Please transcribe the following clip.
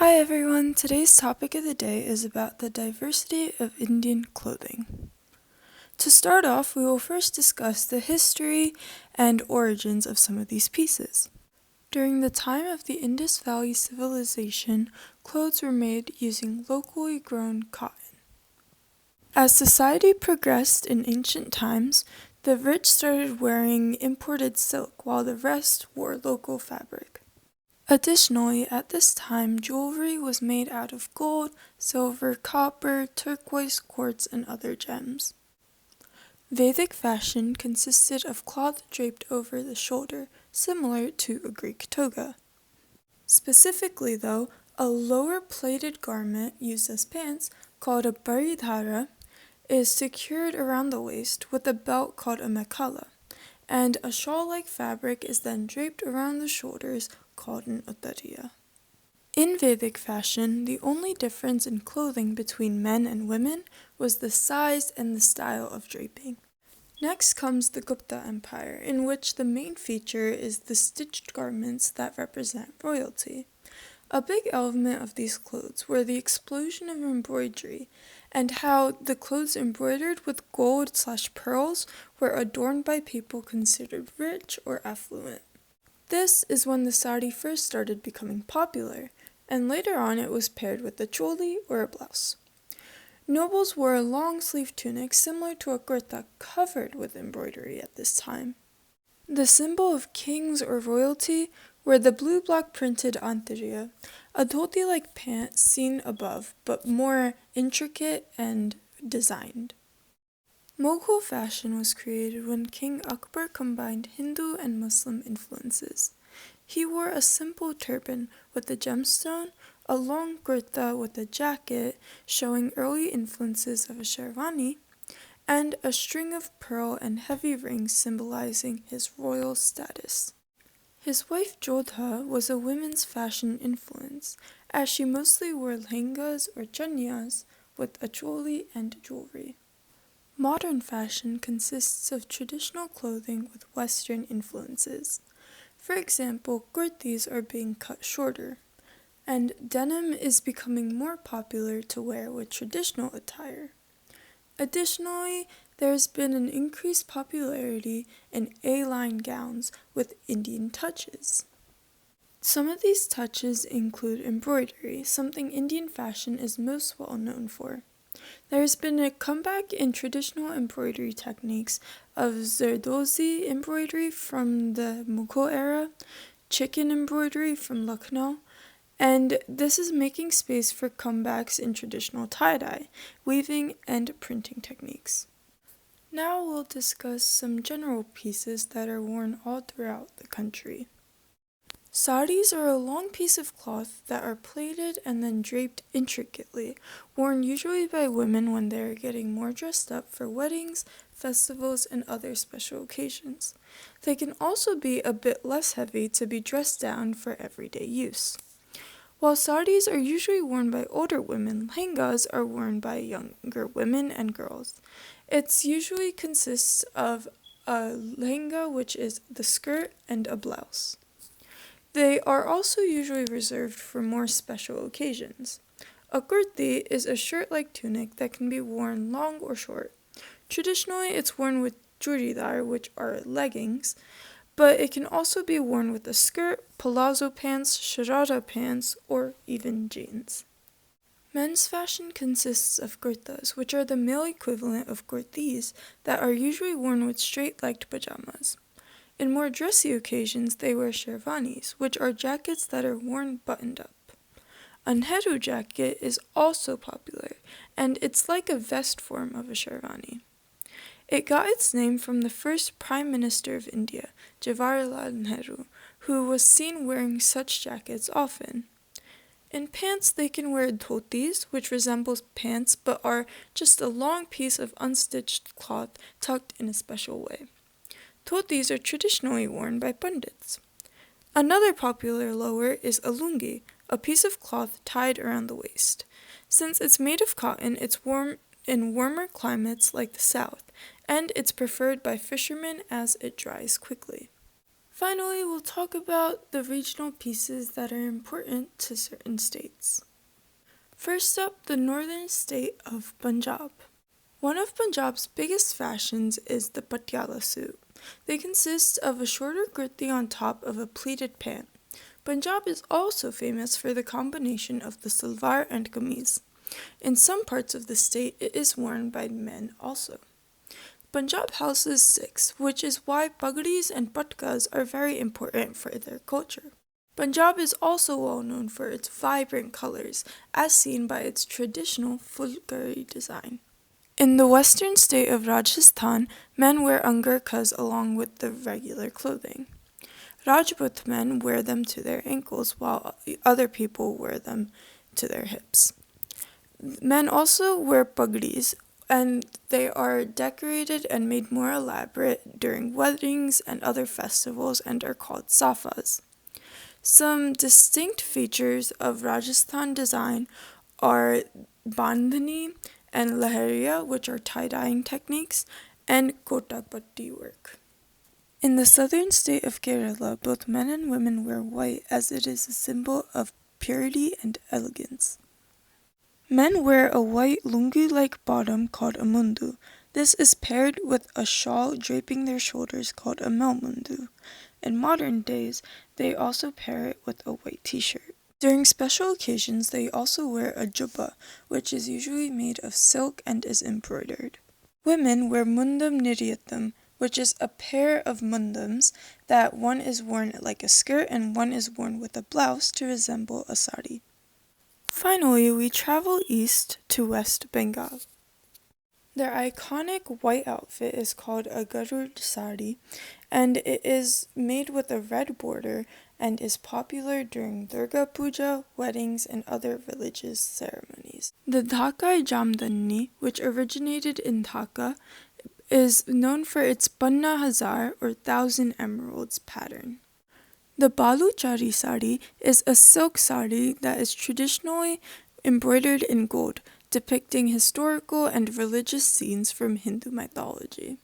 Hi everyone, today's topic of the day is about the diversity of Indian clothing. To start off, we will first discuss the history and origins of some of these pieces. During the time of the Indus Valley Civilization, clothes were made using locally grown cotton. As society progressed in ancient times, the rich started wearing imported silk while the rest wore local fabric. Additionally, at this time, jewelry was made out of gold, silver, copper, turquoise, quartz, and other gems. Vedic fashion consisted of cloth draped over the shoulder, similar to a Greek toga. Specifically, though, a lower plaited garment used as pants, called a baridhara, is secured around the waist with a belt called a mekhala, and a shawl-like fabric is then draped around the shoulders called an uttariya. In Vedic fashion, the only difference in clothing between men and women was the size and the style of draping. Next comes the Gupta Empire, in which the main feature is the stitched garments that represent royalty. A big element of these clothes were the explosion of embroidery, and how the clothes embroidered with gold/pearls were adorned by people considered rich or affluent. This is when the sari first started becoming popular, and later on it was paired with a choli or a blouse. Nobles wore a long-sleeved tunic similar to a kurta covered with embroidery at this time. The symbol of kings or royalty were the blue-black printed antariya, a dhoti-like pant seen above, but more intricate and designed. Mughal fashion was created when King Akbar combined Hindu and Muslim influences. He wore a simple turban with a gemstone, a long kurta with a jacket showing early influences of a sherwani, and a string of pearl and heavy rings symbolizing his royal status. His wife Jodha was a women's fashion influence, as she mostly wore lehengas or chanyas with a choli and jewelry. Modern fashion consists of traditional clothing with Western influences. For example, kurtis are being cut shorter, and denim is becoming more popular to wear with traditional attire. Additionally, there has been an increased popularity in A-line gowns with Indian touches. Some of these touches include embroidery, something Indian fashion is most well known for. There has been a comeback in traditional embroidery techniques of Zardozi embroidery from the Mughal era, chicken embroidery from Lucknow, and this is making space for comebacks in traditional tie-dye, weaving, and printing techniques. Now we'll discuss some general pieces that are worn all throughout the country. Saris are a long piece of cloth that are plaited and then draped intricately, worn usually by women when they are getting more dressed up for weddings, festivals, and other special occasions. They can also be a bit less heavy to be dressed down for everyday use. While saris are usually worn by older women, lehengas are worn by younger women and girls. It usually consists of a lehenga, which is the skirt, and a blouse. They are also usually reserved for more special occasions. A kurti is a shirt-like tunic that can be worn long or short. Traditionally, it's worn with churidar, which are leggings, but it can also be worn with a skirt, palazzo pants, sharara pants, or even jeans. Men's fashion consists of kurtas, which are the male equivalent of kurtis that are usually worn with straight-legged pajamas. In more dressy occasions, they wear sherwanis, which are jackets that are worn buttoned up. A Nehru jacket is also popular, and it's like a vest form of a sherwani. It got its name from the first Prime Minister of India, Jawaharlal Nehru, who was seen wearing such jackets often. In pants, they can wear dhotis, which resembles pants but are just a long piece of unstitched cloth tucked in a special way. Dhotis are traditionally worn by pundits. Another popular lower is a lungi, a piece of cloth tied around the waist. Since it's made of cotton, it's worn in warmer climates like the south, and it's preferred by fishermen as it dries quickly. Finally, we'll talk about the regional pieces that are important to certain states. First up, the northern state of Punjab. One of Punjab's biggest fashions is the patiala suit. They consist of a shorter kurti on top of a pleated pant. Punjab is also famous for the combination of the salwar and kameez. In some parts of the state, it is worn by men also. Punjab houses Sikhs, which is why pagdis and patkas are very important for their culture. Punjab is also well known for its vibrant colors, as seen by its traditional fulkari design. In the western state of Rajasthan, men wear angurkhas along with the regular clothing. Rajput men wear them to their ankles, while other people wear them to their hips. Men also wear pagdis, and they are decorated and made more elaborate during weddings and other festivals and are called safas. Some distinct features of Rajasthan design are bandhani and lahariya, which are tie-dyeing techniques, and kotapatti work. In the southern state of Kerala, both men and women wear white as it is a symbol of purity and elegance. Men wear a white lungi-like bottom called a mundu. This is paired with a shawl draping their shoulders called a melmundu. In modern days, they also pair it with a white t-shirt. During special occasions, they also wear a jubba, which is usually made of silk and is embroidered. Women wear mundam niryatam, which is a pair of mundams that one is worn like a skirt and one is worn with a blouse to resemble a sari. Finally, we travel east to West Bengal. Their iconic white outfit is called a Garud sari, and it is made with a red border and is popular during Durga Puja, weddings, and other religious ceremonies. The Dhakai Jamdani, which originated in Dhaka, is known for its Panna Hazar or Thousand Emeralds pattern. The Baluchari sari is a silk sari that is traditionally embroidered in gold, depicting historical and religious scenes from Hindu mythology.